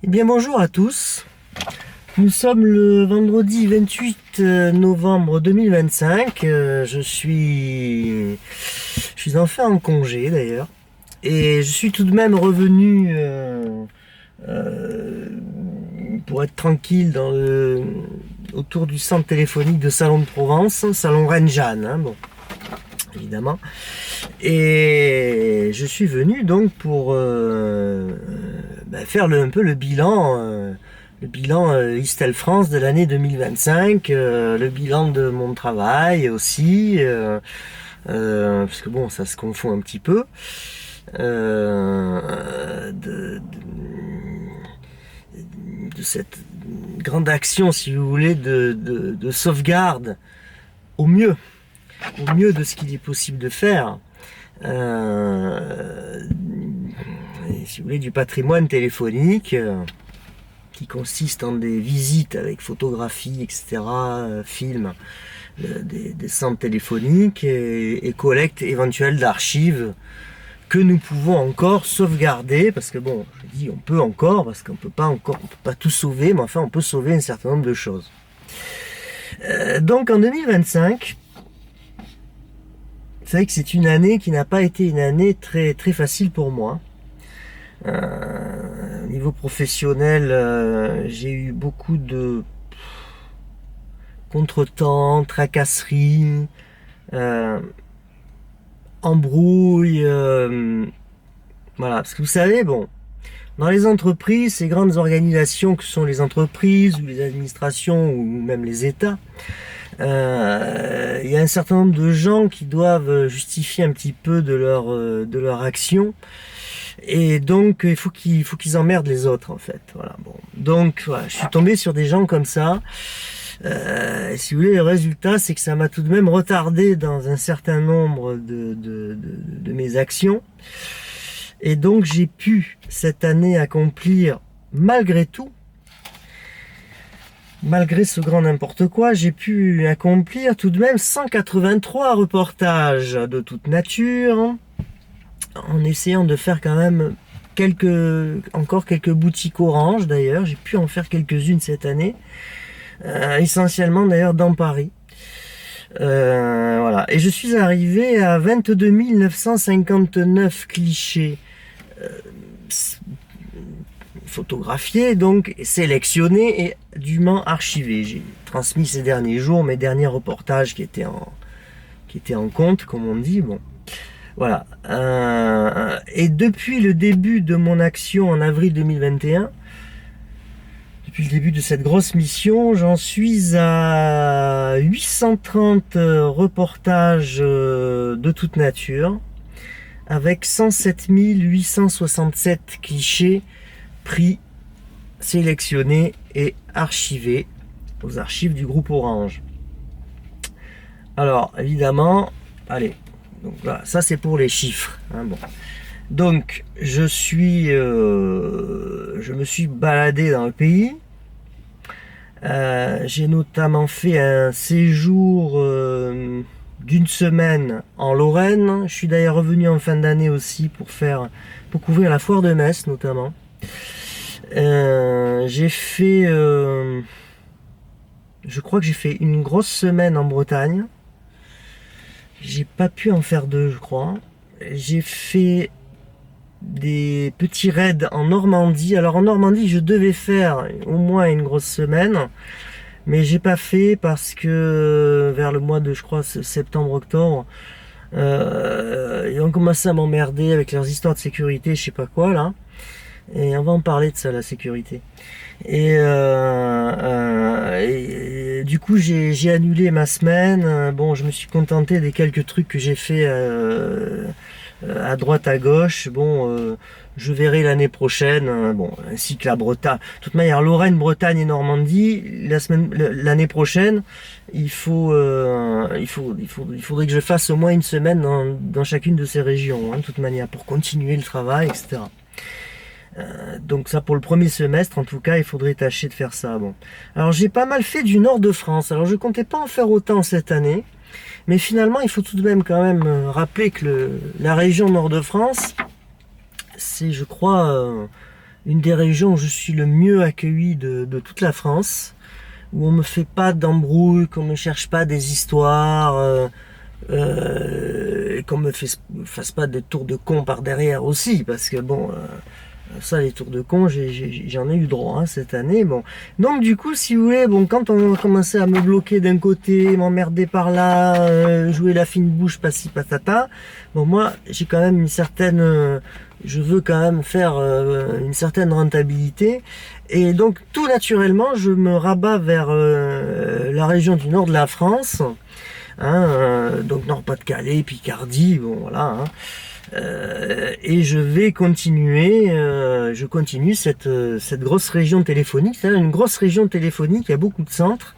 Eh bien bonjour à tous, nous sommes le vendredi 28 novembre 2025, je suis enfin en congé d'ailleurs, et je suis tout de même revenu euh, pour être tranquille autour du centre téléphonique de Salon de Provence, Salon Reine-Jeanne, hein, bon, évidemment. Et je suis venu donc pour faire un peu le bilan Istel France de l'année 2025, le bilan de mon travail aussi, parce que bon, ça se confond un petit peu, de cette grande action, si vous voulez, de sauvegarde au mieux de ce qu'il est possible de faire. Si vous voulez, du patrimoine téléphonique qui consiste en des visites avec photographie, etc., films des centres téléphoniques et collecte éventuelle d'archives que nous pouvons encore sauvegarder, parce que bon, je dis on peut encore, parce qu'on peut pas tout sauver, mais enfin on peut sauver un certain nombre de choses. Donc en 2025, c'est vrai que c'est une année qui n'a pas été une année très, très facile pour moi. Au niveau professionnel, j'ai eu beaucoup de contretemps, tracasseries, embrouilles. Voilà, parce que vous savez, bon, dans les entreprises, ces grandes organisations que sont les entreprises ou les administrations ou même les États, il y a un certain nombre de gens qui doivent justifier un petit peu de leur action, et donc il faut qu'ils emmerdent les autres en fait. Voilà, bon. Donc voilà, je suis tombé sur des gens comme ça. Si vous voulez, le résultat, c'est que ça m'a tout de même retardé dans un certain nombre de mes actions, et donc j'ai pu cette année accomplir malgré tout. Malgré ce grand n'importe quoi, j'ai pu accomplir tout de même 183 reportages de toute nature, en essayant de faire quand même encore quelques boutiques Orange d'ailleurs. J'ai pu en faire quelques-unes cette année, essentiellement d'ailleurs dans Paris. Voilà. Et je suis arrivé à 22 959 clichés photographiés, donc sélectionnés et dûment archivés. J'ai transmis ces derniers jours mes derniers reportages qui étaient en compte, comme on dit. Bon, voilà. Et depuis le début de mon action en avril 2021, depuis le début de cette grosse mission, j'en suis à 830 reportages de toute nature, avec 107 867 clichés pris, sélectionnés et archivés aux archives du groupe Orange. Alors évidemment, allez, donc voilà, ça c'est pour les chiffres, hein, bon. Donc je me suis baladé dans le pays. J'ai notamment fait un séjour d'une semaine en Lorraine. Je suis d'ailleurs revenu en fin d'année aussi pour couvrir la foire de Metz notamment. J'ai fait, je crois que j'ai fait une grosse semaine en Bretagne. J'ai pas pu en faire deux, je crois. J'ai fait des petits raids en Normandie. Alors en Normandie, je devais faire au moins une grosse semaine, mais j'ai pas fait parce que vers le mois de, je crois, septembre-octobre, ils ont commencé à m'emmerder avec leurs histoires de sécurité, je sais pas quoi là. Et on va en parler de ça, la sécurité. Et du coup, j'ai annulé ma semaine. Bon, je me suis contenté des quelques trucs que j'ai fait à droite, à gauche. Bon, je verrai l'année prochaine. Bon, ainsi que la Bretagne. De toute manière, Lorraine, Bretagne et Normandie, l'année prochaine, il faudrait que je fasse au moins une semaine dans chacune de ces régions, hein, de toute manière, pour continuer le travail, etc. Donc ça, pour le premier semestre en tout cas, il faudrait tâcher de faire ça. Bon, alors j'ai pas mal fait du nord de France. Alors je comptais pas en faire autant cette année, mais finalement il faut tout de même quand même rappeler que la région nord de France, c'est, je crois, une des régions où je suis le mieux accueilli de toute la France, où on me fait pas d'embrouille, qu'on me cherche pas des histoires, et qu'on me fasse pas des tours de con par derrière aussi, parce que bon, ça, les tours de con, j'en ai eu droit hein, cette année. Bon, donc du coup, si vous voulez, bon, quand on a commencé à me bloquer d'un côté, m'emmerder par là, jouer la fine bouche, pas-ci, patata. Bon, moi, j'ai quand même une certaine, je veux quand même faire une certaine rentabilité, et donc tout naturellement, je me rabats vers la région du nord de la France, hein, donc Nord-Pas-de-Calais, Picardie, bon voilà. Hein. Et je vais continuer, je continue cette grosse région téléphonique. C'est une grosse région téléphonique, il y a beaucoup de centres.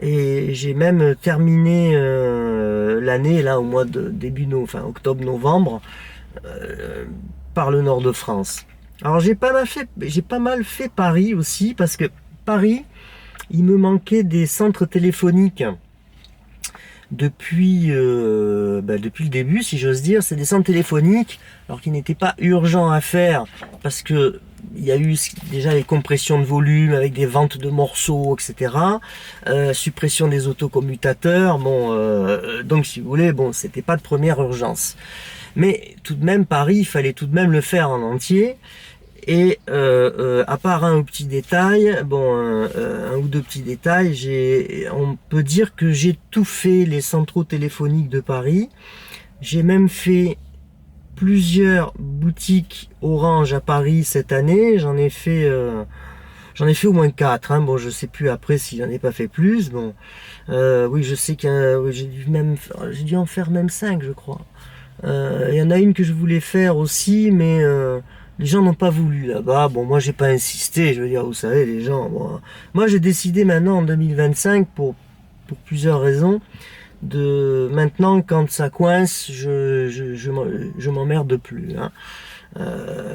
Et j'ai même terminé l'année là au mois de enfin octobre-novembre, par le nord de France. Alors j'ai pas mal fait Paris aussi, parce que Paris, il me manquait des centres téléphoniques depuis le début, si j'ose dire. C'est des centres téléphoniques, alors qui n'étaient pas urgents à faire, parce que il y a eu déjà les compressions de volume avec des ventes de morceaux, etc. Suppression des autocommutateurs. Bon, donc si vous voulez, bon, c'était pas de première urgence. Mais tout de même, Paris, il fallait tout de même le faire en entier. Et à part un ou petit détail, bon, un ou deux petits détails, on peut dire que j'ai tout fait les centraux téléphoniques de Paris. J'ai même fait plusieurs boutiques Orange à Paris cette année. J'en ai fait au moins 4. Hein. Bon, je sais plus après si j'en ai pas fait plus. Bon, oui, je sais oui, j'ai dû en faire même 5, je crois. Il y en a une que je voulais faire aussi, mais les gens n'ont pas voulu là-bas. Bon, moi j'ai pas insisté, je veux dire, vous savez, les gens. Bon, moi j'ai décidé maintenant en 2025, pour plusieurs raisons, de maintenant quand ça coince, je m'emmerde plus. Hein.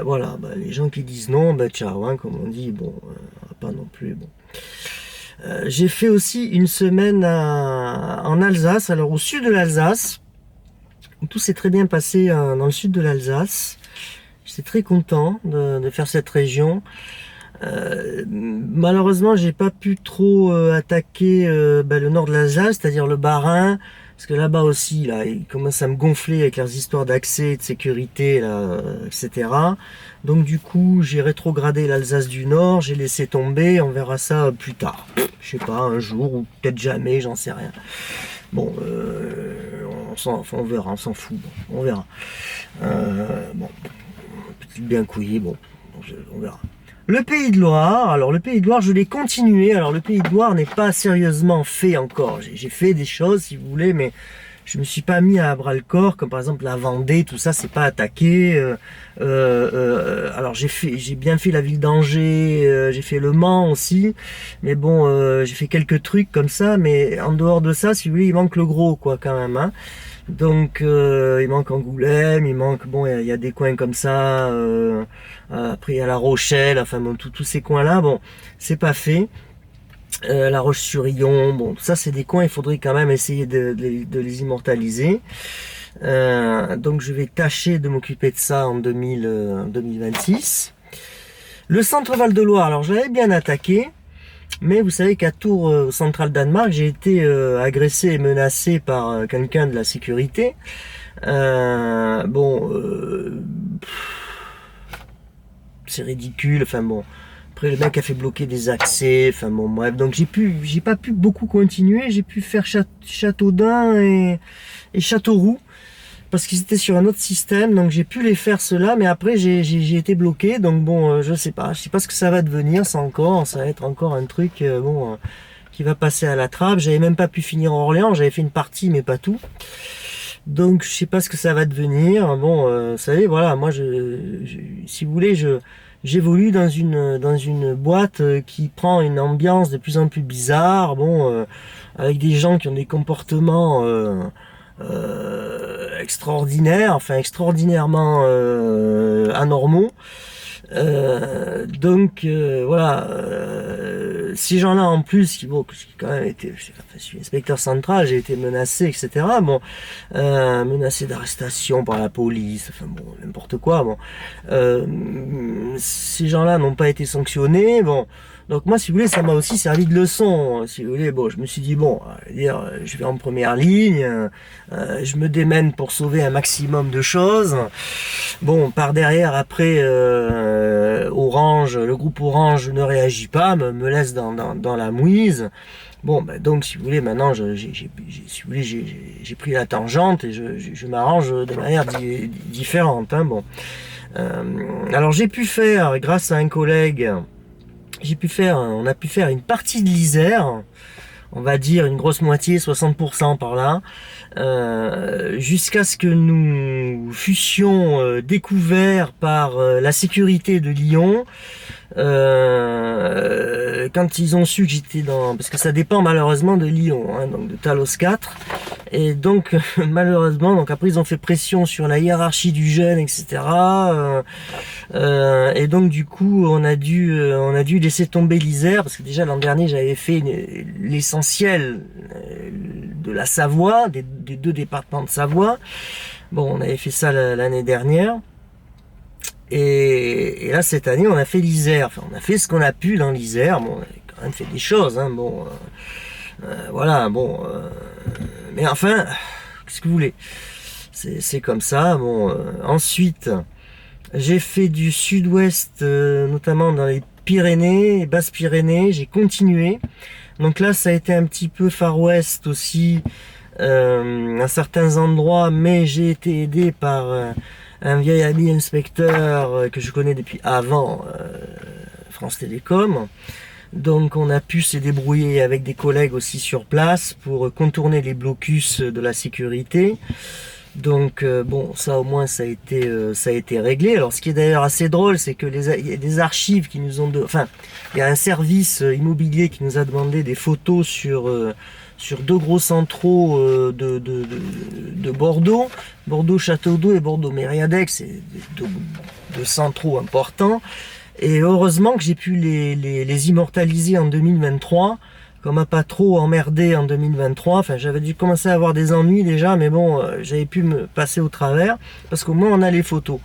Voilà, bah, les gens qui disent non, bah ciao, hein, comme on dit, bon, pas non plus. Bon. J'ai fait aussi une semaine en Alsace, alors au sud de l'Alsace. Tout s'est très bien passé dans le sud de l'Alsace. J'étais très content de faire cette région. Malheureusement, j'ai pas pu trop attaquer le nord de l'Alsace, c'est-à-dire le Bas-Rhin, parce que là-bas aussi, là, ils commencent à me gonfler avec leurs histoires d'accès, de sécurité, là, etc. Donc du coup, j'ai rétrogradé l'Alsace du Nord, j'ai laissé tomber, on verra ça plus tard. Je sais pas, un jour ou peut-être jamais, j'en sais rien. Bon, on verra, on s'en fout, bon, on verra. Bon, petite bien couillée, bon, on verra. Le Pays de Loire, alors le Pays de Loire, je l'ai continué. Alors le Pays de Loire n'est pas sérieusement fait encore. J'ai fait des choses, si vous voulez, mais je me suis pas mis à bras le corps, comme par exemple la Vendée, tout ça, c'est pas attaqué. Alors j'ai bien fait la ville d'Angers, j'ai fait Le Mans aussi, mais bon, j'ai fait quelques trucs comme ça, mais en dehors de ça, si vous voulez, il manque le gros, quoi, quand même. Hein. Donc il manque Angoulême, il manque, bon, il y a des coins comme ça. Après il y a La Rochelle, enfin bon, tous ces coins-là, bon, c'est pas fait. La Roche-sur-Yon, bon, tout ça c'est des coins, il faudrait quand même essayer de les immortaliser. Donc je vais tâcher de m'occuper de ça en 2026. Le centre Val-de-Loire, alors j'avais bien attaqué, mais vous savez qu'à Tours, au central Danemark, j'ai été agressé et menacé par quelqu'un de la sécurité. C'est ridicule, enfin bon. Après le mec a fait bloquer des accès, enfin bon bref, donc j'ai pas pu beaucoup continuer, j'ai pu faire Châteaudun et Châteauroux, parce qu'ils étaient sur un autre système, donc j'ai pu les faire cela, mais après j'ai été bloqué, donc bon, je sais pas ce que ça va devenir, ça va être encore un truc, qui va passer à la trappe. J'avais même pas pu finir en Orléans, j'avais fait une partie, mais pas tout. Donc je sais pas ce que ça va devenir. Bon, vous savez, voilà, moi si vous voulez, j'évolue dans une boîte qui prend une ambiance de plus en plus bizarre, bon, avec des gens qui ont des comportements extraordinaires, enfin extraordinairement anormaux. Donc voilà, ces gens-là en plus, qui quand même été, je suis inspecteur central, j'ai été menacé, etc. Bon, menacé d'arrestation par la police, enfin bon, n'importe quoi. Bon, ces gens-là n'ont pas été sanctionnés. Bon, donc moi, si vous voulez, ça m'a aussi servi de leçon. Si vous voulez, bon, je me suis dit bon, je vais en première ligne, je me démène pour sauver un maximum de choses. Bon, par derrière, après, Orange, le groupe Orange ne réagit pas, me laisse dans la mouise. Bon, ben donc, si vous voulez, maintenant, si vous voulez, j'ai pris la tangente et je m'arrange de manière différente. Hein, bon. Alors, j'ai pu faire, grâce à un collègue, on a pu faire une partie de l'Isère, on va dire une grosse moitié, 60% par là, jusqu'à ce que nous fussions découverts par la sécurité de Lyon. Quand ils ont su que j'étais parce que ça dépend malheureusement de Lyon, hein, donc de Talos 4, et donc malheureusement, donc après ils ont fait pression sur la hiérarchie du jeune, etc. Et donc du coup on a dû laisser tomber l'Isère, parce que déjà l'an dernier j'avais fait l'essentiel de la Savoie, des deux départements de Savoie. Bon, on avait fait ça l'année dernière. Et là, cette année, on a fait l'Isère. Enfin, on a fait ce qu'on a pu dans l'Isère. Bon, on a quand même fait des choses. Hein. Bon, voilà. Bon, mais enfin, qu'est-ce que vous voulez? C'est comme ça. Bon, ensuite, j'ai fait du sud-ouest, notamment dans les Pyrénées, les Basses-Pyrénées. J'ai continué. Donc là, ça a été un petit peu Far West aussi, à certains endroits, mais j'ai été aidé par un vieil ami inspecteur que je connais depuis avant France Télécom. Donc on a pu se débrouiller avec des collègues aussi sur place pour contourner les blocus de la sécurité. Donc bon, ça au moins ça a été réglé. Alors ce qui est d'ailleurs assez drôle, c'est que il y a des archives qui nous ont enfin, il y a un service immobilier qui nous a demandé des photos sur deux gros centraux de Bordeaux, Château d'Eau et Bordeaux Mériadeck, c'est deux centraux importants. Et heureusement que j'ai pu les immortaliser en 2023. Qu'on m'a pas trop emmerdé en 2023, enfin j'avais dû commencer à avoir des ennuis déjà, mais bon, j'avais pu me passer au travers, parce qu'au moins on a les photos.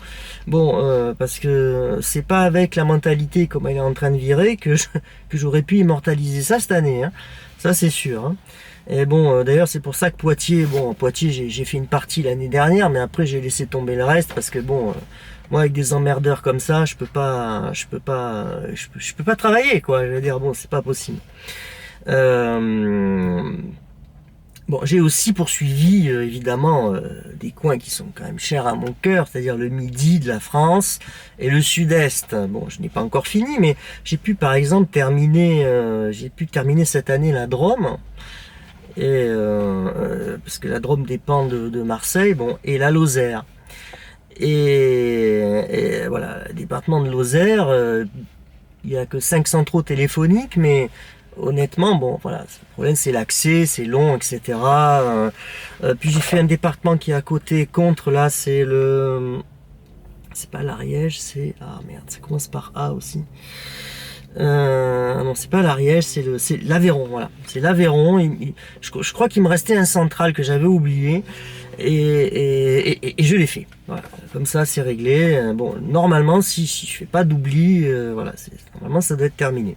Bon, parce que c'est pas avec la mentalité comme elle est en train de virer que j'aurais pu immortaliser ça cette année, hein. Ça c'est sûr. Hein. Et bon, d'ailleurs c'est pour ça que Poitiers, j'ai fait une partie l'année dernière, mais après j'ai laissé tomber le reste, parce que bon... moi, avec des emmerdeurs comme ça, je peux pas travailler, quoi. Je veux dire, bon, c'est pas possible. Bon, j'ai aussi poursuivi évidemment des coins qui sont quand même chers à mon cœur, c'est-à-dire le midi de la France et le sud-est. Bon, je n'ai pas encore fini, mais j'ai pu par exemple terminer cette année la Drôme, et parce que la Drôme dépend de Marseille, bon, et la Lozère. Et voilà, le département de Lozère, il n'y a que 5 centraux téléphoniques, mais honnêtement, bon, voilà, le problème c'est l'accès, c'est long, etc. Puis j'ai fait un département qui est à côté, contre, là, c'est pas l'Ariège, c'est... ah merde, ça commence par A aussi. Non, c'est pas l'Ariège, c'est l'Aveyron, voilà. C'est l'Aveyron, je crois qu'il me restait un central que j'avais oublié, et je l'ai fait. Voilà, comme ça c'est réglé. Bon, normalement, si je fais pas d'oubli, voilà, normalement ça doit être terminé.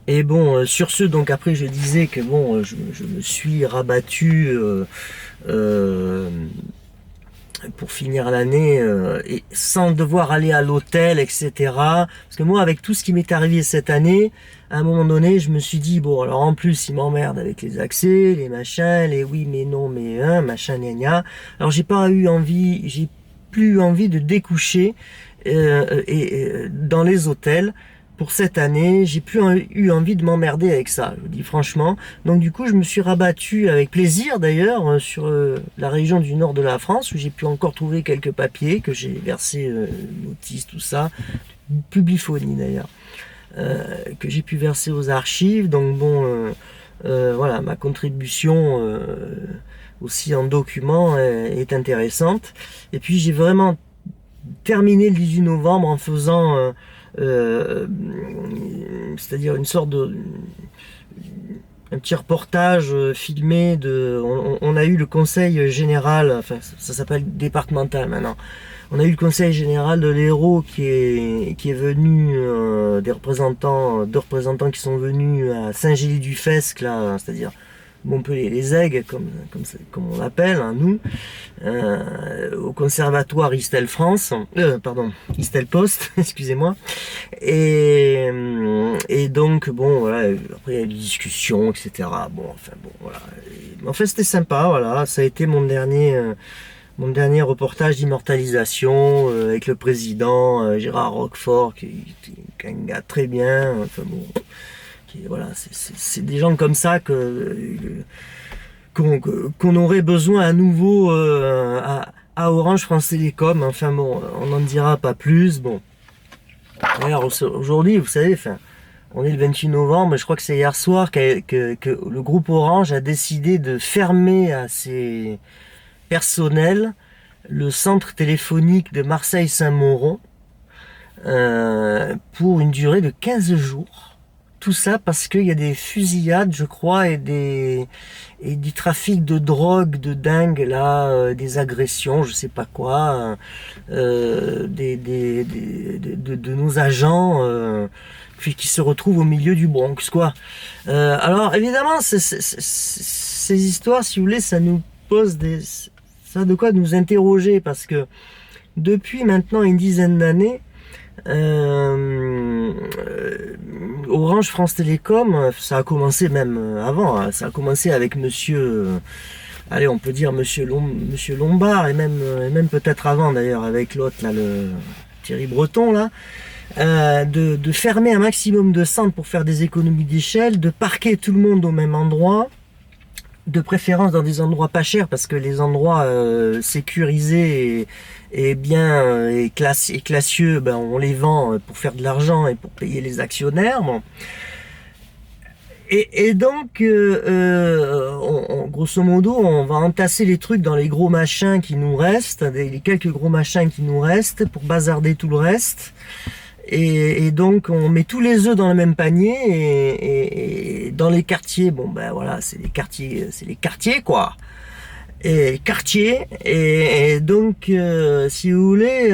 Et bon, sur ce, donc après je disais que bon, je me suis rabattu pour finir l'année et sans devoir aller à l'hôtel, etc. Parce que moi, avec tout ce qui m'est arrivé cette année, à un moment donné, je me suis dit, bon, alors en plus, ils m'emmerdent avec les accès, les machins, les oui, mais non, mais machin, gna gna. Alors j'ai plus eu envie de découcher dans les hôtels. Pour cette année, j'ai plus eu envie de m'emmerder avec ça, je vous dis franchement. Donc du coup, je me suis rabattu avec plaisir d'ailleurs sur la région du nord de la France, où j'ai pu encore trouver quelques papiers que j'ai versé, notices, tout ça, Publiphonie d'ailleurs, que j'ai pu verser aux archives. Donc bon, voilà, ma contribution aussi en document est intéressante. Et puis j'ai vraiment terminé le 18 novembre en faisant c'est-à-dire une sorte de un petit reportage filmé de. On a eu le conseil général, enfin ça s'appelle départemental maintenant. On a eu le conseil général de l'Hérault qui est venu, deux représentants qui sont venus à Saint-Gély-du-Fesque, là, c'est-à-dire Montpellier les Aigues, comme on l'appelle, hein, nous, au conservatoire Istel Post, excusez-moi. Et donc, bon, voilà, après il y a eu des discussions, etc. Bon, enfin, bon, voilà. En fait, c'était sympa, voilà, ça a été mon dernier reportage d'immortalisation avec le président Gérard Roquefort, qui est un gars très bien, enfin bon. Voilà, c'est des gens comme ça qu'on aurait besoin à nouveau à Orange France Télécom. Enfin bon, on n'en dira pas plus. Bon, d'ailleurs aujourd'hui, vous savez, enfin, on est le 28 novembre, je crois que c'est hier soir que le groupe Orange a décidé de fermer à ses personnels le centre téléphonique de Marseille-Saint-Mauron pour une durée de 15 jours. Tout ça parce qu'il y a des fusillades, je crois, et du trafic de drogue de dingue, là, des agressions, je sais pas quoi, de nos agents qui se retrouvent au milieu du Bronx, quoi. Alors, évidemment, ces histoires, si vous voulez, ça nous pose ça a de quoi nous interroger, parce que depuis maintenant une dizaine d'années, Orange France Télécom, ça a commencé même avant, hein, ça a commencé avec allez, on peut dire monsieur Lombard, et même peut-être avant d'ailleurs, avec l'autre là, le Thierry Breton là, de fermer un maximum de centres pour faire des économies d'échelle, de parquer tout le monde au même endroit, de préférence dans des endroits pas chers, parce que les endroits sécurisés et bien et classieux, ben, on les vend pour faire de l'argent et pour payer les actionnaires. Bon. Et donc, grosso modo, on va entasser les trucs dans les gros machins qui nous restent, les quelques gros machins qui nous restent, pour bazarder tout le reste. Et donc on met tous les œufs dans le même panier, et dans les quartiers, bon ben voilà, c'est les quartiers quoi. Et quartier, et donc si vous voulez,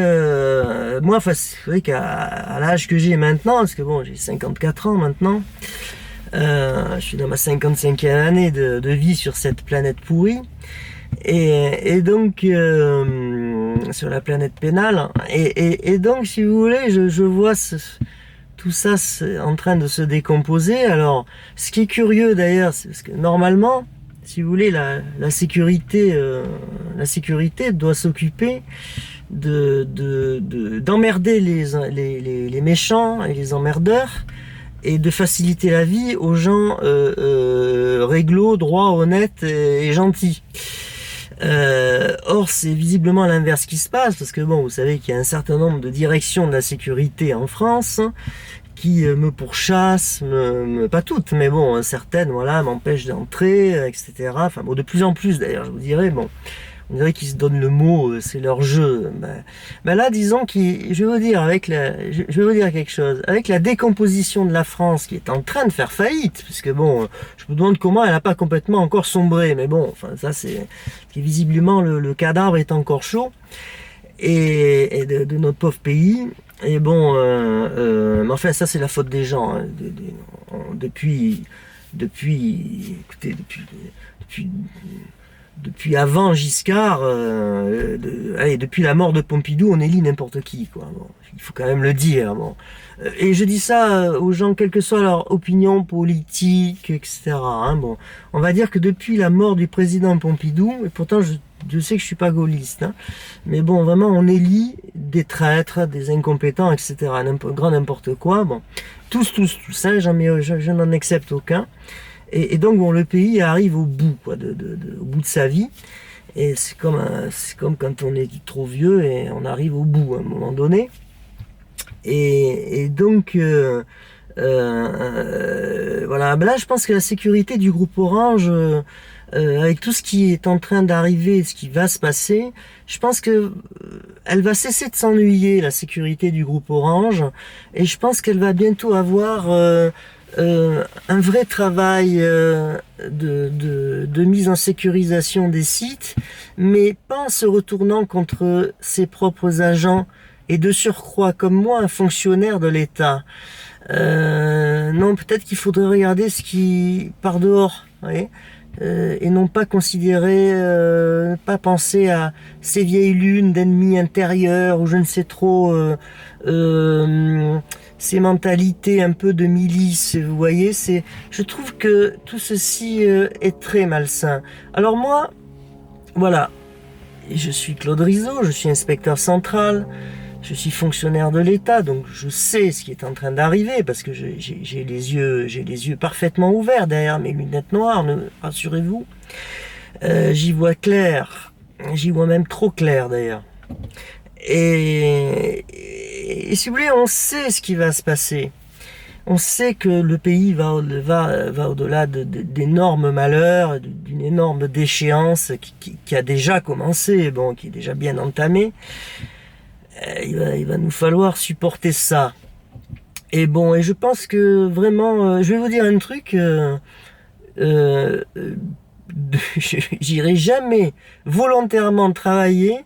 moi, enfin, c'est vrai qu'à l'âge que j'ai maintenant, parce que bon, j'ai 54 ans maintenant, je suis dans ma 55e année de vie sur cette planète pourrie. Et donc sur la planète pénale, et donc si vous voulez, je vois tout ça en train de se décomposer. Alors ce qui est curieux d'ailleurs, c'est parce que normalement, si vous voulez, la sécurité doit s'occuper d'emmerder les méchants et les emmerdeurs, et de faciliter la vie aux gens réglo, droits, honnêtes et gentils. Or, c'est visiblement l'inverse qui se passe, parce que bon, vous savez qu'il y a un certain nombre de directions de la sécurité en France qui me pourchassent, pas toutes, mais bon, certaines, voilà, m'empêchent d'entrer, etc. Enfin bon, de plus en plus d'ailleurs, je vous dirais, bon, on dirait qu'ils se donnent le mot, c'est leur jeu. Ben là, disons je vais vous dire quelque chose. Avec la décomposition de la France qui est en train de faire faillite, parce que bon, je me demande comment elle n'a pas complètement encore sombré, mais bon, enfin ça c'est visiblement le cadavre est encore chaud, et de notre pauvre pays. Et bon, mais enfin ça c'est la faute des gens, hein, écoutez, depuis avant Giscard, depuis la mort de Pompidou, on élit n'importe qui, quoi. Bon, il faut quand même le dire. Bon. Et je dis ça aux gens, quelle que soit leur opinion politique, etc. Hein, bon, on va dire que depuis la mort du président Pompidou, et pourtant je sais que je suis pas gaulliste, hein, mais bon, vraiment, on élit des traîtres, des incompétents, etc. Grand n'importe quoi. Bon, tous, hein, je n'en accepte aucun. Et donc bon, le pays arrive au bout, quoi, au bout de sa vie. Et c'est comme quand on est trop vieux et on arrive au bout à un moment donné. Et donc voilà, ben là je pense que la sécurité du groupe Orange, avec tout ce qui est en train d'arriver, ce qui va se passer, je pense que elle va cesser de s'ennuyer, la sécurité du groupe Orange, et je pense qu'elle va bientôt avoir un vrai travail de mise en sécurisation des sites, mais pas en se retournant contre ses propres agents, et de surcroît, comme moi, un fonctionnaire de l'État. Non, peut-être qu'il faudrait regarder ce qui par dehors, vous voyez, et non pas considérer, pas penser à ces vieilles lunes d'ennemis intérieurs ou je ne sais trop, ces mentalités un peu de milice. Vous voyez, je trouve que tout ceci est très malsain. Alors moi, voilà, je suis Claude Rizot, je suis inspecteur central. Je suis fonctionnaire de l'État, donc je sais ce qui est en train d'arriver, parce que j'ai les yeux parfaitement ouverts derrière mes lunettes noires, rassurez-vous. J'y vois clair, j'y vois même trop clair d'ailleurs. Et si vous voulez, on sait ce qui va se passer. On sait que le pays va au-delà d'énormes malheurs, d'une énorme déchéance qui a déjà commencé, bon, qui est déjà bien entamée. Il va nous falloir supporter ça. Et bon, et je pense que vraiment, je vais vous dire un truc, j'irai jamais volontairement travailler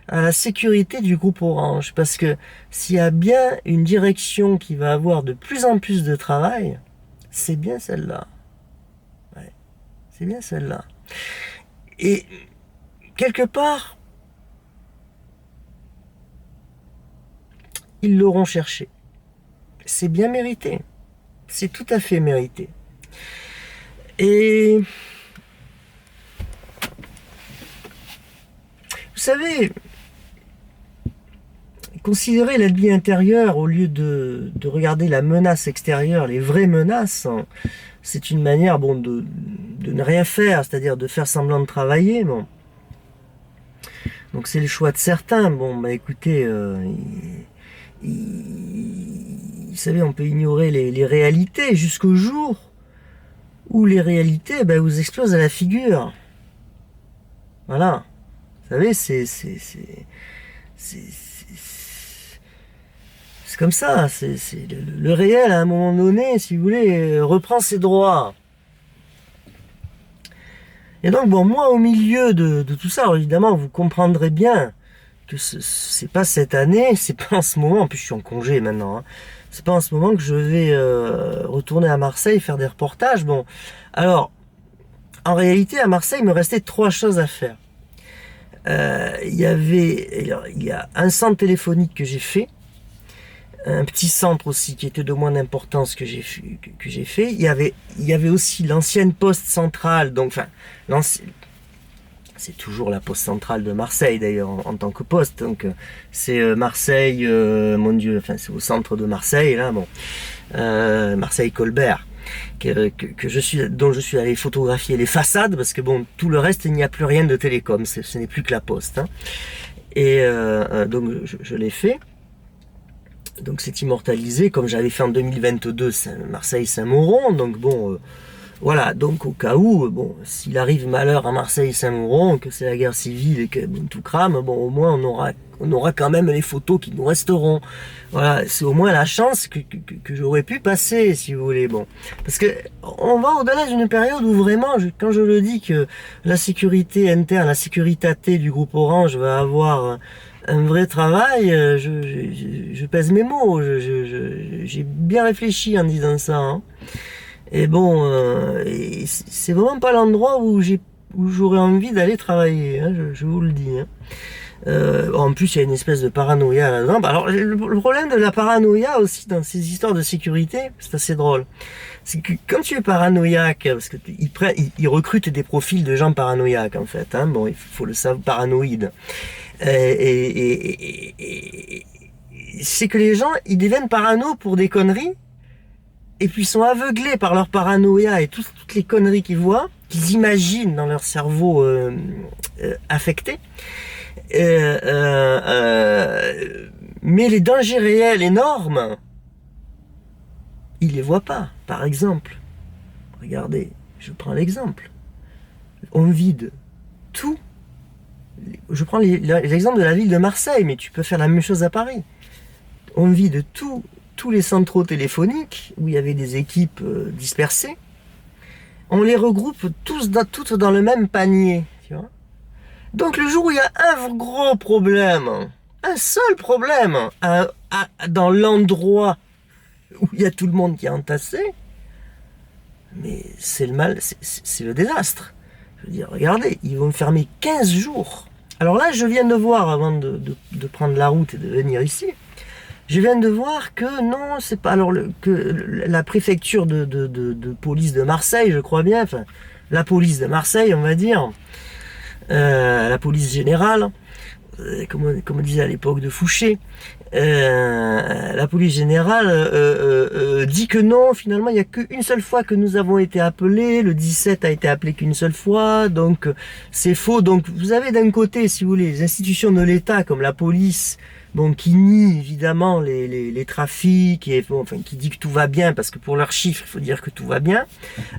à la sécurité du groupe Orange, parce que s'il y a bien une direction qui va avoir de plus en plus de travail, c'est bien celle-là. Ouais, c'est bien celle-là. Et quelque part, ils l'auront cherché. C'est bien mérité. C'est tout à fait mérité. Et vous savez, considérer l'ennemi intérieur au lieu de regarder la menace extérieure, les vraies menaces, c'est une manière bon, de ne rien faire, c'est-à-dire de faire semblant de travailler. Bon. Donc c'est le choix de certains. Bon, bah écoutez, vous savez, on peut ignorer les réalités jusqu'au jour où les réalités vous explosent à la figure. Voilà. Vous savez, c'est comme ça. Le réel, à un moment donné, si vous voulez, reprend ses droits. Et donc, bon, moi, au milieu de tout ça, alors évidemment, vous comprendrez bien que c'est pas cette année, c'est pas en ce moment, en plus je suis en congé maintenant, hein, c'est pas en ce moment que je vais retourner à Marseille faire des reportages. Bon, alors, en réalité, à Marseille, il me restait 3 choses à faire. Il y a un centre téléphonique que j'ai fait, un petit centre aussi qui était de moins d'importance que j'ai fait. Il y avait aussi l'ancienne poste centrale, donc enfin, c'est toujours la poste centrale de Marseille d'ailleurs en tant que poste, donc c'est Marseille, mon Dieu, enfin c'est au centre de Marseille là, bon, Marseille Colbert, dont je suis allé photographier les façades parce que bon, tout le reste il n'y a plus rien de télécom, ce n'est plus que la poste, hein. Et donc je l'ai fait. Donc c'est immortalisé comme j'avais fait en 2022 Marseille Saint-Mauron, donc bon. Voilà, donc au cas où, bon, s'il arrive malheur à Marseille-Saint-Mauron, que c'est la guerre civile et que bon, tout crame, bon, au moins on aura quand même les photos qui nous resteront. Voilà, c'est au moins la chance que j'aurais pu passer, si vous voulez. Bon, parce que on va au-delà d'une période où vraiment, quand je le dis que la sécurité interne, la sécurité du groupe Orange va avoir un vrai travail, je pèse mes mots. J'ai bien réfléchi en disant ça, hein. Et bon, c'est vraiment pas l'endroit où j'aurais envie d'aller travailler, hein, je vous le dis, hein. En plus, il y a une espèce de paranoïa là-dedans. Alors, le problème de la paranoïa aussi dans ces histoires de sécurité, c'est assez drôle. C'est que quand tu es paranoïaque, parce que ils recrutent des profils de gens paranoïaques en fait, hein, bon, il faut le savoir, paranoïdes. C'est que les gens, ils deviennent parano pour des conneries. Et puis ils sont aveuglés par leur paranoïa et toutes les conneries qu'ils voient, qu'ils imaginent dans leur cerveau affecté. Mais les dangers réels énormes, ils les voient pas. Par exemple, regardez, je prends l'exemple. On vide tout. Je prends l'exemple de la ville de Marseille, mais tu peux faire la même chose à Paris. On vide tous les centraux téléphoniques où il y avait des équipes dispersées. On les regroupe toutes dans le même panier. Tu vois. Donc le jour où il y a un gros problème, un seul problème, dans l'endroit où il y a tout le monde qui est entassé, mais c'est le mal, c'est le désastre. Je veux dire, regardez, ils vont me fermer 15 jours. Alors là, je viens de voir, avant de prendre la route et de venir ici, je viens de voir que non, c'est pas... Alors, que la préfecture de police de Marseille, je crois bien, enfin, la police de Marseille, on va dire, la police générale, comme on disait à l'époque de Fouché, la police générale dit que non, finalement il n'y a qu'une seule fois que nous avons été appelés, le 17 a été appelé qu'une seule fois, donc c'est faux. Donc vous avez d'un côté, si vous voulez, les institutions de l'État comme la police, bon, qui nie évidemment les trafics, et bon, enfin qui dit que tout va bien, parce que pour leurs chiffres il faut dire que tout va bien,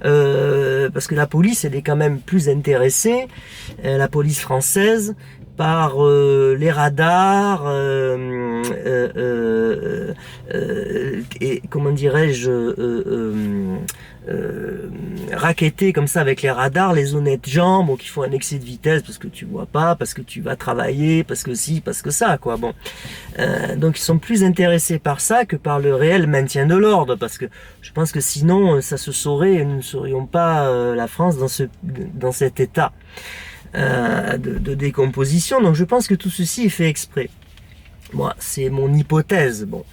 parce que la police elle est quand même plus intéressée, la police française, par les radars et comment dirais-je raqueter comme ça avec les radars les honnêtes gens, bon, qui font un excès de vitesse parce que tu vois pas, parce que tu vas travailler, parce que si, parce que ça, quoi. Bon, donc ils sont plus intéressés par ça que par le réel maintien de l'ordre, parce que je pense que sinon ça se saurait et nous ne serions pas la France dans cet état de décomposition. Donc je pense que tout ceci est fait exprès. Moi, c'est mon hypothèse. Bon,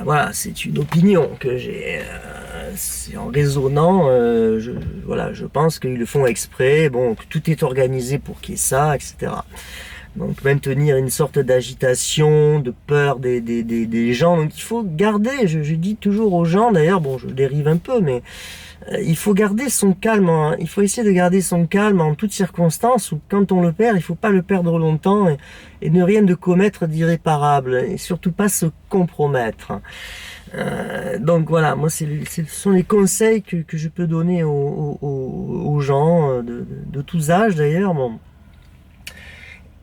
voilà, c'est une opinion que j'ai. C'est en raisonnant, je pense qu'ils le font exprès. Bon, que tout est organisé pour qu'il y ait ça, etc. Donc maintenir une sorte d'agitation, de peur des gens. Donc il faut garder. Je dis toujours aux gens, d'ailleurs, bon, je dérive un peu, mais il faut garder son calme, hein. Il faut essayer de garder son calme en toutes circonstances, ou quand on le perd, il faut pas le perdre longtemps et ne rien de commettre d'irréparable, et surtout pas se compromettre. Donc voilà, moi ce sont les conseils que je peux donner aux gens de tous âges d'ailleurs. Bon.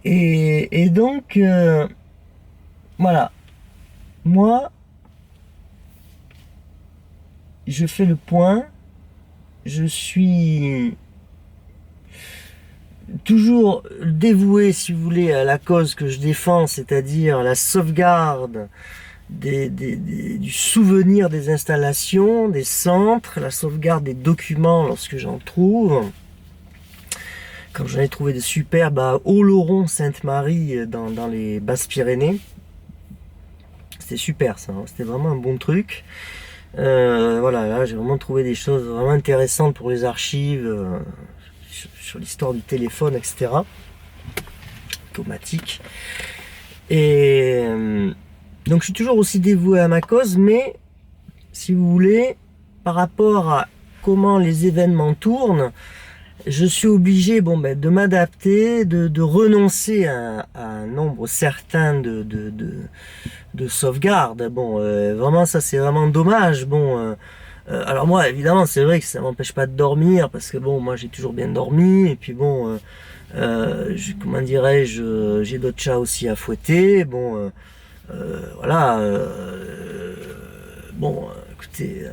Et donc voilà, moi je fais le point. Je suis toujours dévoué, si vous voulez, à la cause que je défends, c'est-à-dire la sauvegarde du souvenir des installations, des centres, la sauvegarde des documents lorsque j'en trouve. Quand j'en ai trouvé des superbes à Oloron-Sainte-Marie dans les Basses-Pyrénées, c'était super ça, hein, c'était vraiment un bon truc. Voilà, là j'ai vraiment trouvé des choses vraiment intéressantes pour les archives, sur l'histoire du téléphone, etc. Automatique. Et donc je suis toujours aussi dévoué à ma cause, mais si vous voulez, par rapport à comment les événements tournent, je suis obligé de m'adapter, de renoncer à un nombre certain de sauvegardes. Bon, vraiment ça c'est vraiment dommage. Bon, alors moi évidemment c'est vrai que ça m'empêche pas de dormir, parce que bon, moi j'ai toujours bien dormi, et puis bon, comment dirais-je, j'ai d'autres chats aussi à fouetter. Bon, voilà. Bon, écoutez.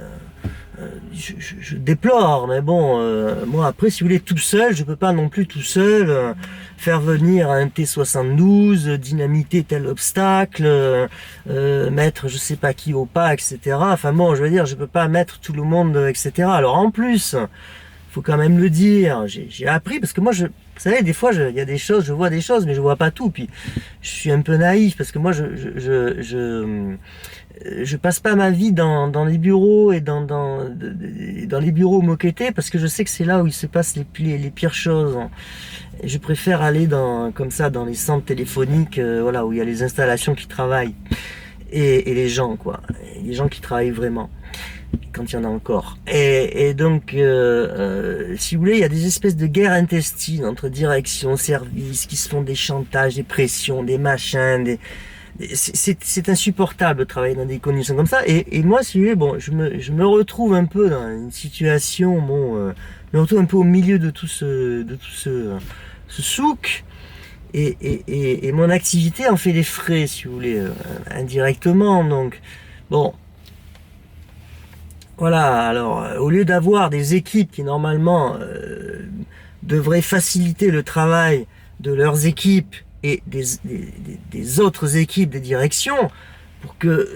Je déplore, mais bon, moi après, si vous voulez, tout seul, je peux pas non plus tout seul faire venir un T-72, dynamiter tel obstacle, mettre je sais pas qui au pas, etc. Enfin bon, je veux dire, je peux pas mettre tout le monde, etc. Alors en plus, faut quand même le dire, j'ai appris, parce que moi, vous savez, des fois, il y a des choses, je vois des choses, mais je vois pas tout, puis je suis un peu naïf, parce que moi, je passe pas ma vie dans les bureaux et dans les bureaux moquettés, parce que je sais que c'est là où il se passe les pires choses. Et je préfère aller comme ça dans les centres téléphoniques, voilà, où il y a les installations qui travaillent et les gens, quoi, et les gens qui travaillent vraiment, quand il y en a encore. Et donc, si vous voulez, il y a des espèces de guerres intestines entre direction, services, qui se font des chantages, des pressions, des machins, c'est insupportable de travailler dans des conditions comme ça. Et moi, si vous voulez, bon, je me retrouve un peu dans une situation, bon, je me retrouve un peu au milieu de tout ce souk. Et mon activité en fait les frais, si vous voulez, indirectement. Donc, bon, voilà. Alors, au lieu d'avoir des équipes qui normalement devraient faciliter le travail de leurs équipes et des autres équipes de direction, pour que,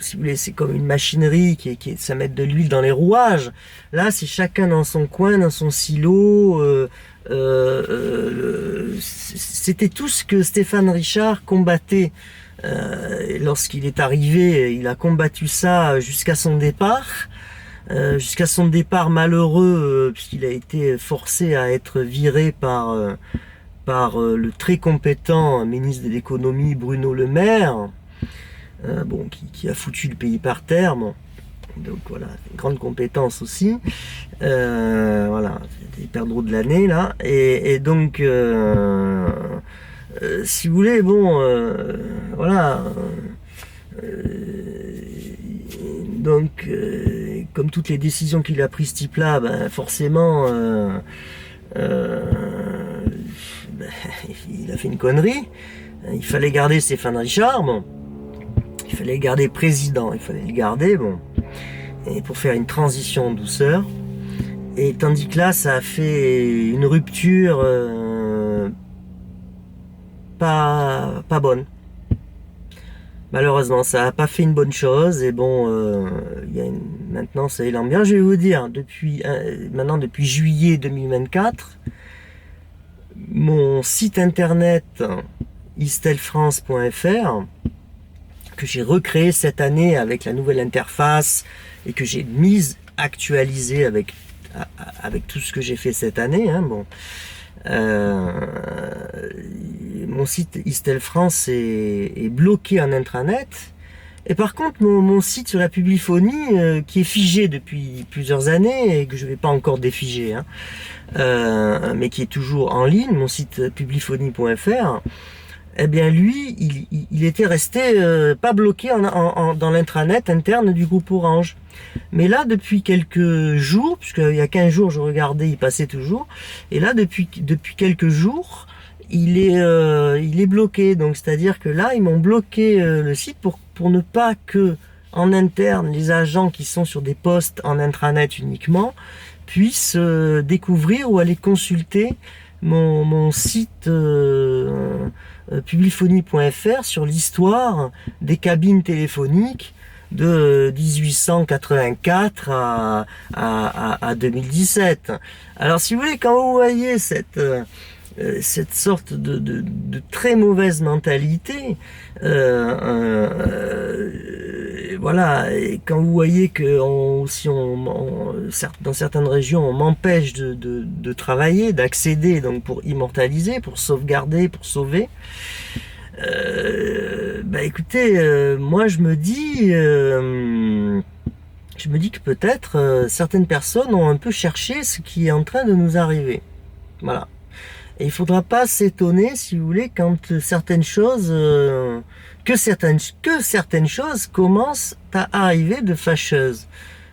si vous voulez, c'est comme une machinerie ça met de l'huile dans les rouages. Là, c'est chacun dans son coin, dans son silo. C'était tout ce que Stéphane Richard combattait lorsqu'il est arrivé. Il a combattu ça jusqu'à son départ. Jusqu'à son départ malheureux, puisqu'il a été forcé à être viré par le très compétent ministre de l'économie Bruno Le Maire, bon, qui a foutu le pays par terre. Bon. Donc voilà, une grande compétence aussi. Voilà, c'est des perdreaux de l'année là. Et donc, si vous voulez, bon, voilà. Donc, comme toutes les décisions qu'il a prises ce type-là, ben, forcément, ben, il a fait une connerie. Il fallait garder Stéphane Richard, bon. Il fallait le garder président, il fallait le garder, bon. Et pour faire une transition en douceur. Et tandis que là, ça a fait une rupture pas bonne. Malheureusement, ça n'a pas fait une bonne chose. Et bon, maintenant, ça élan bien. Je vais vous dire, maintenant, depuis juillet 2024, mon site internet istelfrance.fr, que j'ai recréé cette année avec la nouvelle interface et que j'ai actualisé avec tout ce que j'ai fait cette année. Hein, bon. Mon site Istel France est bloqué en intranet. Et par contre, mon site sur la publiphonie, qui est figé depuis plusieurs années et que je ne vais pas encore défiger, hein, mais qui est toujours en ligne, mon site publiphonie.fr, eh bien lui, il était resté pas bloqué dans l'intranet interne du groupe Orange. Mais là, depuis quelques jours, puisqu'il y a 15 jours, je regardais, il passait toujours, et là, depuis quelques jours, il est bloqué. Donc, c'est-à-dire que là, ils m'ont bloqué le site pour ne pas que, en interne, les agents qui sont sur des postes en intranet uniquement puissent découvrir ou aller consulter mon site publiphonie.fr sur l'histoire des cabines téléphoniques de 1884 à 2017. Alors si vous voulez, quand vous voyez cette sorte de très mauvaise mentalité, voilà, et quand vous voyez que dans certaines régions on m'empêche de travailler, d'accéder, donc pour immortaliser, pour sauvegarder, pour sauver, bah écoutez, moi je me dis que peut-être certaines personnes ont un peu cherché ce qui est en train de nous arriver. Voilà. Et il faudra pas s'étonner, si vous voulez, quand certaines choses, que certaines choses commencent à arriver de fâcheuses.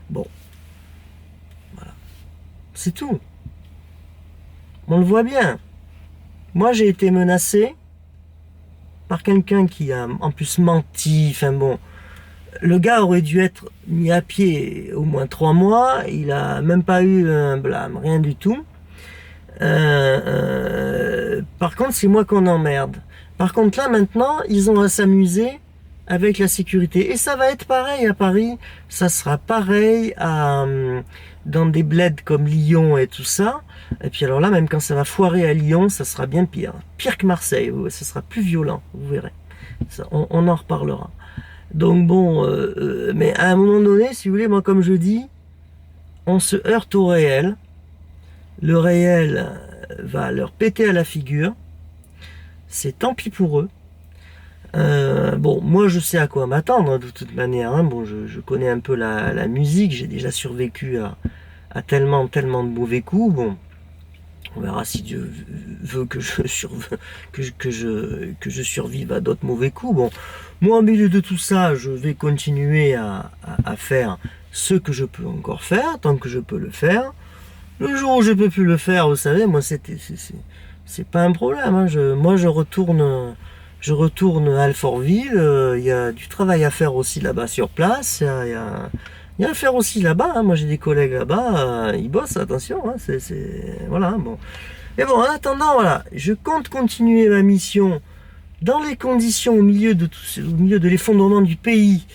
Bon, voilà, c'est tout. On le voit bien. Moi, j'ai été menacé par quelqu'un qui a en plus menti. Enfin bon, le gars aurait dû être mis à pied au moins 3 mois. Il a même pas eu un blâme, rien du tout. Par contre, c'est moi qu'on emmerde. Par contre, là, maintenant, ils ont à s'amuser avec la sécurité. Et ça va être pareil à Paris. Ça sera pareil dans des bleds comme Lyon et tout ça. Et puis alors là, même quand ça va foirer à Lyon, ça sera bien pire. Pire que Marseille. Ça sera plus violent, vous verrez. Ça, on en reparlera. Donc bon, mais à un moment donné, si vous voulez, moi, comme je dis, on se heurte au réel. Le réel va leur péter à la figure. C'est tant pis pour eux. Bon, moi je sais à quoi m'attendre de toute manière. Hein. Bon, je connais un peu la musique. J'ai déjà survécu à tellement de mauvais coups. Bon, On verra si Dieu veut que je survive à d'autres mauvais coups. Bon, moi, au milieu de tout ça, je vais continuer à faire ce que je peux encore faire, tant que je peux le faire. Le jour où je peux plus le faire, vous savez, moi, c'est pas un problème. Hein. Moi, je retourne à Alfortville. Il y a du travail à faire aussi là-bas sur place. Il y a à faire aussi là-bas. Hein. Moi, j'ai des collègues là-bas. Ils bossent, attention. Hein. Voilà, bon. Et bon, en attendant, voilà, je compte continuer ma mission dans les conditions au milieu de l'effondrement du pays,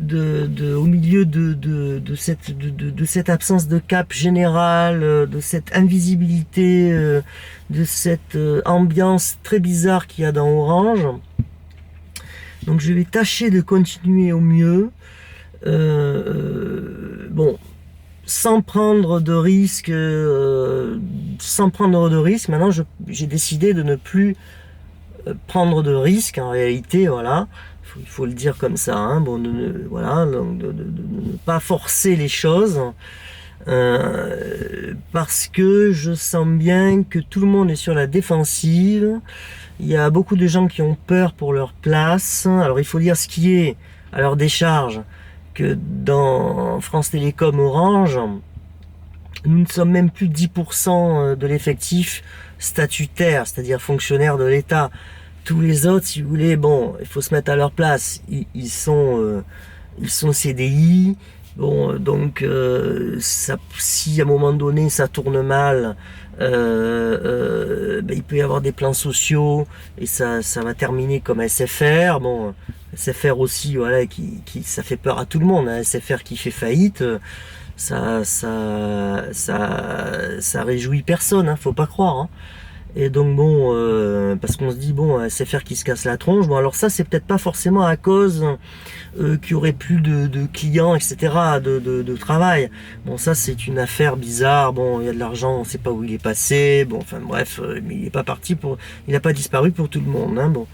au milieu de cette absence de cap général, de cette invisibilité, de cette ambiance très bizarre qu'il y a dans Orange. Donc je vais tâcher de continuer au mieux. Bon, sans prendre de risques, maintenant j'ai décidé de ne plus prendre de risques en réalité, voilà, il faut le dire comme ça, hein. Bon, voilà, donc de ne pas forcer les choses, parce que je sens bien que tout le monde est sur la défensive. Il y a beaucoup de gens qui ont peur pour leur place. Alors il faut dire ce qui est à leur décharge, que dans France Télécom Orange, nous ne sommes même plus 10% de l'effectif statutaire, c'est-à-dire fonctionnaire de l'État. Tous les autres, si vous voulez, bon, il faut se mettre à leur place. Ils sont CDI. Bon, donc si à un moment donné ça tourne mal, il peut y avoir des plans sociaux et ça va terminer comme SFR. Bon, SFR aussi, voilà, ça fait peur à tout le monde. Hein. SFR qui fait faillite, ça réjouit personne. Hein, faut pas croire. Hein. Et donc bon, parce qu'on se dit bon, SFR qui se casse la tronche. Bon, alors ça c'est peut-être pas forcément à cause qu'il y aurait plus de clients, etc., de travail. Bon, ça c'est une affaire bizarre. Bon, il y a de l'argent, on sait pas où il est passé. Bon, enfin bref, mais il est pas parti il a pas disparu pour tout le monde. Hein, bon,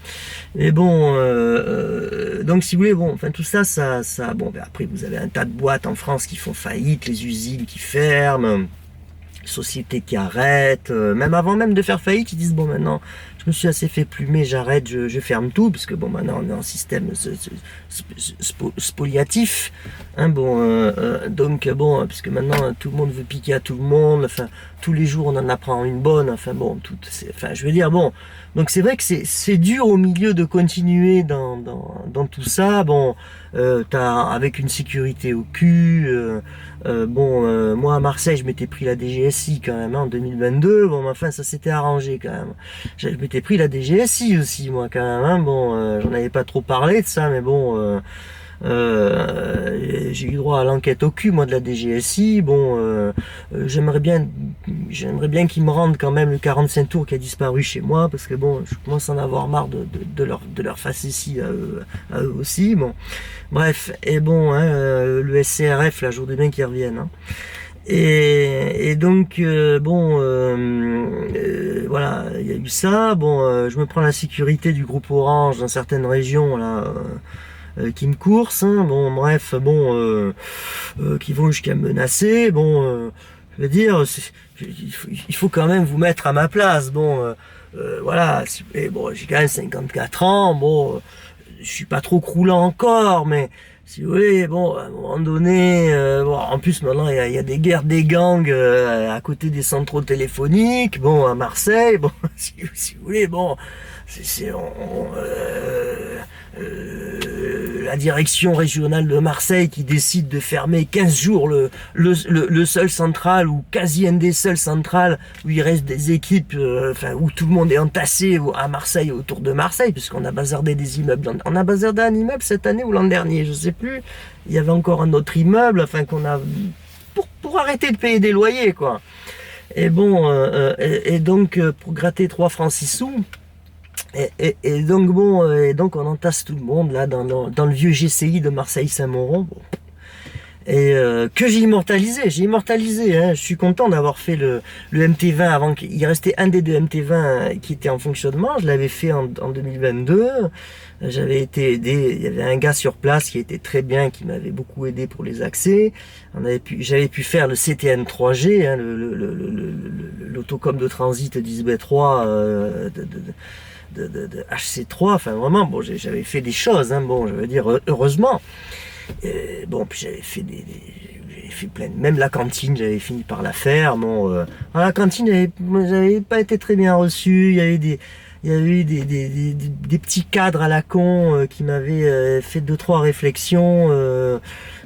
mais bon, donc si vous voulez, bon, enfin tout ça, bon, ben, après vous avez un tas de boîtes en France qui font faillite, les usines qui ferment. Sociétés qui arrêtent, même avant même de faire faillite, ils disent bon maintenant je me suis assez fait plumer, j'arrête, je ferme tout, parce que bon maintenant on est en système spoliatif, hein, bon, donc bon, puisque maintenant tout le monde veut piquer à tout le monde, enfin tous les jours on en apprend une bonne, enfin bon, enfin je veux dire bon, donc c'est vrai que c'est dur au milieu de continuer dans tout ça, bon, avec une sécurité au cul, bon, moi à Marseille je m'étais pris la DGSI quand même, hein, en 2022, bon, mais enfin ça s'était arrangé quand même. Je m'étais pris la DGSI aussi moi quand même, hein, bon, j'en avais pas trop parlé de ça, mais bon, j'ai eu droit à l'enquête au cul moi de la DGSI. Bon, j'aimerais bien qu'ils me rendent quand même le 45 tours qui a disparu chez moi, parce que bon, je commence à en avoir marre de leur face ici à eux aussi. Bon, bref, et bon, hein, le SCRF là, jour de bien qu'ils reviennent. Hein. Et donc bon, voilà, il y a eu ça. Bon, je me prends la sécurité du groupe Orange dans certaines régions là. Qui me coursent, hein, bon bref, bon, qui vont jusqu'à me menacer, bon, je veux dire, il faut quand même vous mettre à ma place, bon, voilà, bon, j'ai quand même 54 ans, bon, je suis pas trop croulant encore, mais si vous voulez, bon, à un moment donné, bon, en plus maintenant il y a des guerres des gangs à côté des centraux téléphoniques, bon, à Marseille, bon, si vous voulez, bon, la direction régionale de Marseille qui décide de fermer 15 jours le seul central, ou quasi un des seuls centrales où il reste des équipes, enfin où tout le monde est entassé à Marseille, autour de Marseille, puisqu'on a bazardé des immeubles. On a bazardé un immeuble cette année ou l'an dernier, je sais plus. Il y avait encore un autre immeuble, enfin qu'on a pour arrêter de payer des loyers, quoi. Et bon, et donc pour gratter 3 francs 6 sous. Et donc bon, et donc on entasse tout le monde là dans le vieux GCI de Marseille-Saint-Mauron. Bon. et que j'ai immortalisé. J'ai immortalisé, hein. Je suis content d'avoir fait le MT20 avant qu'il restait un des deux MT20 qui était en fonctionnement. Je l'avais fait en 2022. J'avais été aidé, il y avait un gars sur place qui était très bien, qui m'avait beaucoup aidé pour les accès. J'avais pu faire le CTN 3G, hein, l'autocom de transit 10B3 de HC3. Enfin vraiment, bon, j'avais fait des choses, hein, bon, je veux dire, heureusement. Bon, puis j'avais fait plein, même la cantine, j'avais fini par la faire. Bon, la cantine, j'avais pas été très bien reçu. Il y avait eu des petits cadres à la con qui m'avaient fait 2-3 réflexions.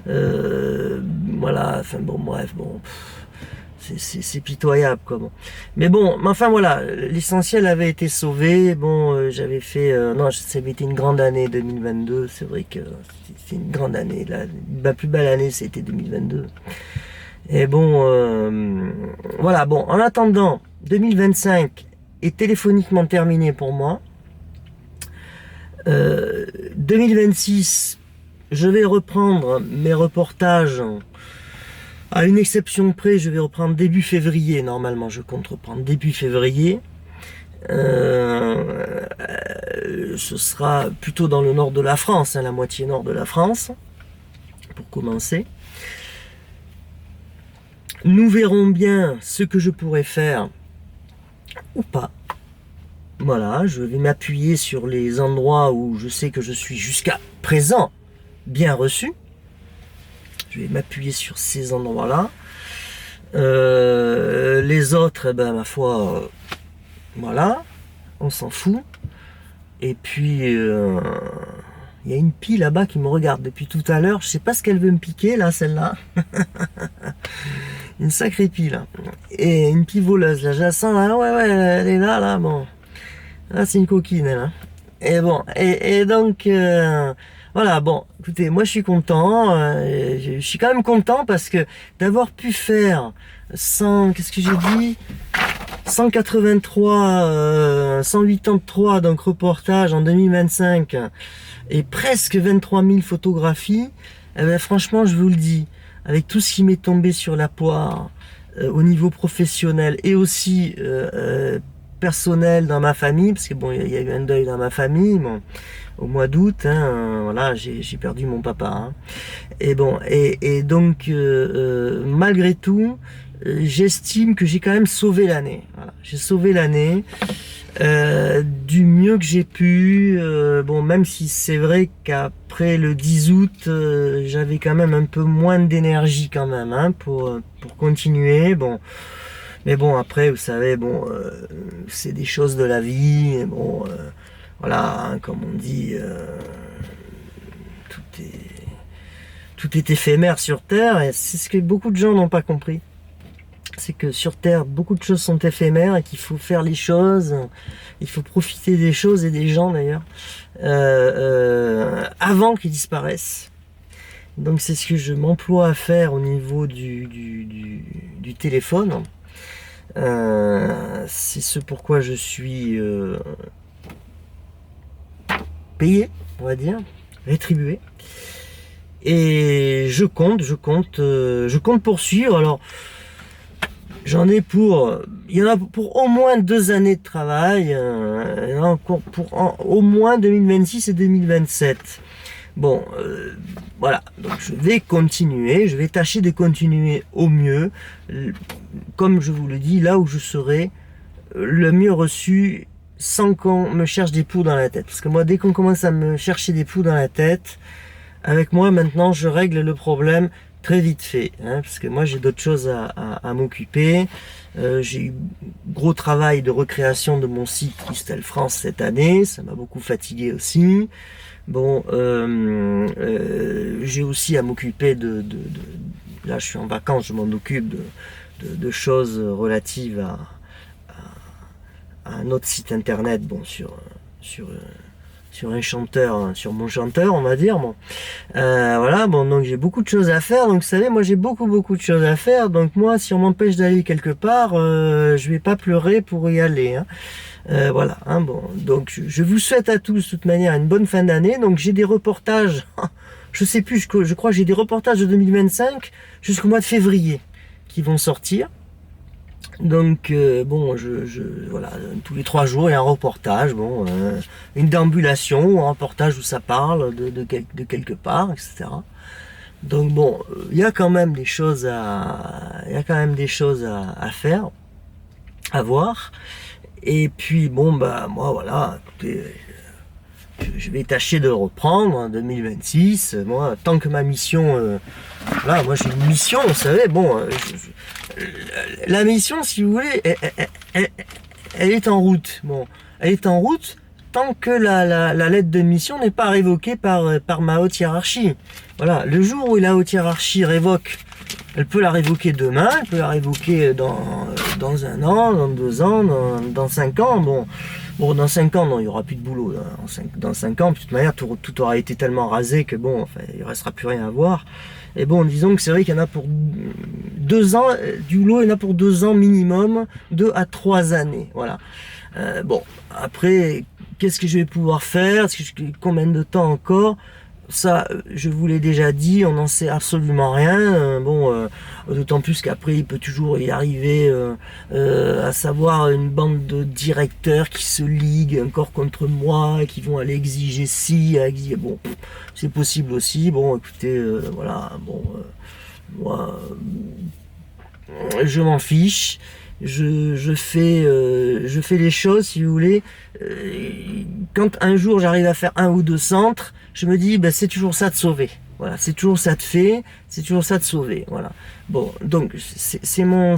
Voilà, enfin bon, bref, bon. C'est pitoyable, quoi. Bon. Mais bon, mais enfin voilà, l'essentiel avait été sauvé. Bon, j'avais fait, non, ça avait été une grande année 2022. C'est vrai que c'est une grande année. Ma plus belle année, c'était 2022. Et bon, voilà. Bon, en attendant, 2025 est téléphoniquement terminé pour moi. 2026, je vais reprendre mes reportages. À une exception près, je vais reprendre début février. Normalement, je compte reprendre début février. Ce sera plutôt dans le nord de la France, hein, la moitié nord de la France, pour commencer. Nous verrons bien ce que je pourrai faire ou pas. Voilà, je vais m'appuyer sur les endroits où je sais que je suis jusqu'à présent bien reçu. Je vais m'appuyer sur ces endroits-là. Les autres, eh ben, ma foi, voilà, on s'en fout. Et puis, il y a une pie là-bas qui me regarde depuis tout à l'heure. Je sais pas ce qu'elle veut me piquer, là, celle-là. Une sacrée pie, là. Et une pie voleuse, là. Je la sens, là. Ouais, elle est là, là, bon. Là, c'est une coquine, elle. Hein. Et bon, et donc... voilà, bon, écoutez, moi je suis content, je suis quand même content parce que d'avoir pu faire 100, qu'est-ce que j'ai dit 183, 183 donc reportages en 2025 et presque 23 000 photographies, eh ben, franchement je vous le dis, avec tout ce qui m'est tombé sur la poire au niveau professionnel et aussi personnel dans ma famille, parce que bon, il y a eu un deuil dans ma famille, bon, au mois d'août, hein, voilà, j'ai perdu mon papa. Hein. Et bon, et donc malgré tout, j'estime que j'ai quand même sauvé l'année. Voilà, j'ai sauvé l'année du mieux que j'ai pu. Bon, même si c'est vrai qu'après le 10 août, j'avais quand même un peu moins d'énergie quand même, hein, pour continuer. Bon. Mais bon, après, vous savez, bon, c'est des choses de la vie. Et bon, voilà, hein, comme on dit, tout est éphémère sur Terre. Et c'est ce que beaucoup de gens n'ont pas compris. C'est que sur Terre, beaucoup de choses sont éphémères et qu'il faut faire les choses. Il faut profiter des choses et des gens d'ailleurs avant qu'ils disparaissent. Donc c'est ce que je m'emploie à faire au niveau du téléphone. C'est ce pourquoi je suis payé, on va dire, rétribué. Et je compte poursuivre. Alors, j'en ai il y en a pour au moins 2 années de travail, il y en a encore pour au moins 2026 et 2027. Bon, voilà, donc je vais tâcher de continuer au mieux, comme je vous le dis, là où je serai le mieux reçu, sans qu'on me cherche des poux dans la tête. Parce que moi, dès qu'on commence à me chercher des poux dans la tête, avec moi maintenant, je règle le problème très vite fait, hein, parce que moi j'ai d'autres choses à m'occuper. J'ai eu gros travail de recréation de mon site Christelle France cette année, ça m'a beaucoup fatigué aussi. Bon, j'ai aussi à m'occuper là je suis en vacances, je m'en occupe de choses relatives à un autre site internet, bon, sur un chanteur, sur mon chanteur, on va dire. Bon, voilà, bon, donc j'ai beaucoup de choses à faire. Donc, vous savez, moi, j'ai beaucoup de choses à faire. Donc, moi, si on m'empêche d'aller quelque part, je vais pas pleurer pour y aller. Hein. Voilà, hein, bon, donc je vous souhaite à tous, de toute manière, une bonne fin d'année. Donc, j'ai des reportages. je sais plus, je crois que j'ai des reportages de 2025 jusqu'au mois de février qui vont sortir. Donc bon, voilà, tous les 3 jours il y a un reportage, bon, une déambulation ou un reportage où ça parle de quelque part, etc. Donc bon, il y a quand même des choses à faire, à voir. Et puis bon, bah moi voilà, écoutez, je vais tâcher de reprendre en 2026. Moi, tant que ma mission, voilà, moi j'ai une mission, vous savez, bon, la mission, si vous voulez, elle est en route. Bon, elle est en route tant que la lettre de mission n'est pas révoquée par ma haute hiérarchie. Voilà, le jour où la haute hiérarchie révoque, elle peut la révoquer demain, elle peut la révoquer dans 1 an, dans 2 ans, dans 5 ans. Bon, dans 5 ans, non, il n'y aura plus de boulot. Dans 5 ans, de toute manière, tout aura été tellement rasé que bon, enfin, il ne restera plus rien à voir. Et bon, disons que c'est vrai qu'il y en a pour 2 ans, du boulot, il y en a pour 2 ans minimum, 2 à 3 années. Voilà. Bon, après, qu'est-ce que je vais pouvoir faire? Combien de temps encore? Ça, je vous l'ai déjà dit, on n'en sait absolument rien. Bon, d'autant plus qu'après, il peut toujours y arriver, à savoir une bande de directeurs qui se liguent encore contre moi, qui vont aller exiger ci, exiger... Bon, c'est possible aussi. Bon, écoutez, voilà, bon, moi, je m'en fiche. Je fais les choses, si vous voulez. Quand un jour j'arrive à faire 1 ou 2 centres, je me dis, ben, c'est toujours ça de sauver. Voilà, c'est toujours ça de fait, c'est toujours ça de sauver. Voilà. Bon, donc c'est vraiment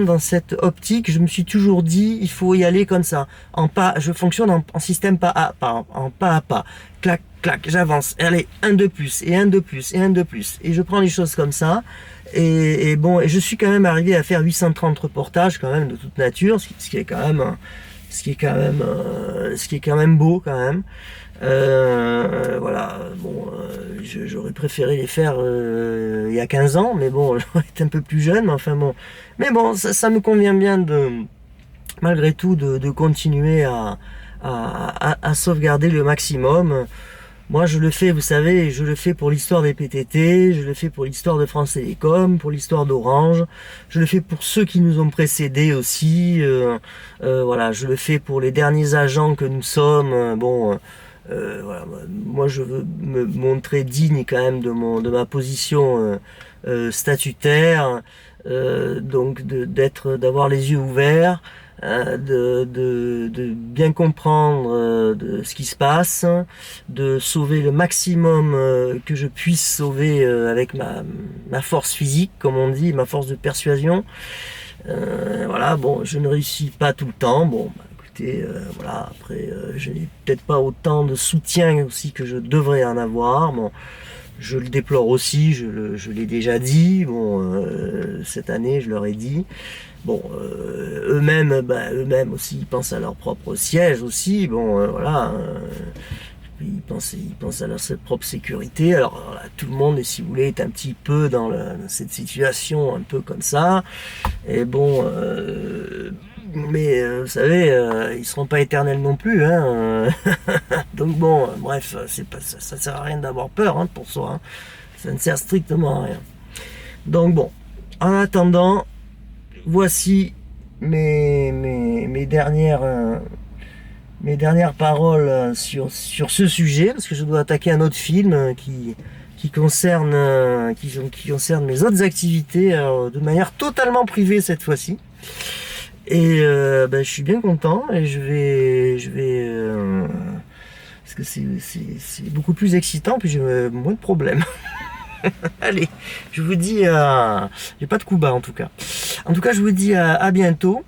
dans cette optique. Je me suis toujours dit, il faut y aller comme ça. Je fonctionne en système pas à pas. Clac, clac, j'avance. Allez, 1 de plus, et 1 de plus, et 1 de plus. Et je prends les choses comme ça. Et bon, et je suis quand même arrivé à faire 830 reportages quand même de toute nature, ce qui est quand même beau quand même. Voilà, bon, j'aurais préféré les faire il y a 15 ans, mais bon, j'aurais été un peu plus jeune, mais enfin bon. Mais bon, ça me convient bien malgré tout, de continuer à sauvegarder le maximum. Moi, je le fais, vous savez, je le fais pour l'histoire des PTT, je le fais pour l'histoire de France Télécom, pour l'histoire d'Orange, je le fais pour ceux qui nous ont précédés aussi, voilà, je le fais pour les derniers agents que nous sommes, bon, voilà, moi je veux me montrer digne quand même de ma position statutaire, donc d'avoir les yeux ouverts, de bien comprendre de ce qui se passe, de sauver le maximum que je puisse sauver avec ma force physique, comme on dit, ma force de persuasion. Voilà, bon, je ne réussis pas tout le temps, bon, bah, écoutez, voilà, après, je n'ai peut-être pas autant de soutien aussi que je devrais en avoir, bon, je le déplore aussi, je l'ai déjà dit, bon, cette année, je leur ai dit. Bon, eux-mêmes aussi, ils pensent à leur propre siège aussi. Bon, voilà, ils pensent à leur propre sécurité. Alors, voilà, tout le monde, si vous voulez, est un petit peu dans cette situation un peu comme ça. Et bon, mais vous savez, ils seront pas éternels non plus, hein. Donc bon, bref, ça sert à rien d'avoir peur, hein, pour soi. Hein. Ça ne sert strictement à rien. Donc bon, en attendant. Voici mes dernières paroles sur ce sujet, parce que je dois attaquer un autre film qui concerne mes autres activités de manière totalement privée cette fois-ci. Et je suis bien content et je vais parce que c'est beaucoup plus excitant, puis j'ai moins de problèmes. Allez, je vous dis, j'ai pas de coup bas en tout cas. En tout cas, je vous dis à bientôt.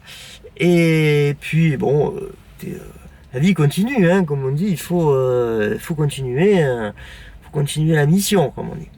Et puis bon, la vie continue, hein, comme on dit. Il faut continuer la mission, comme on dit.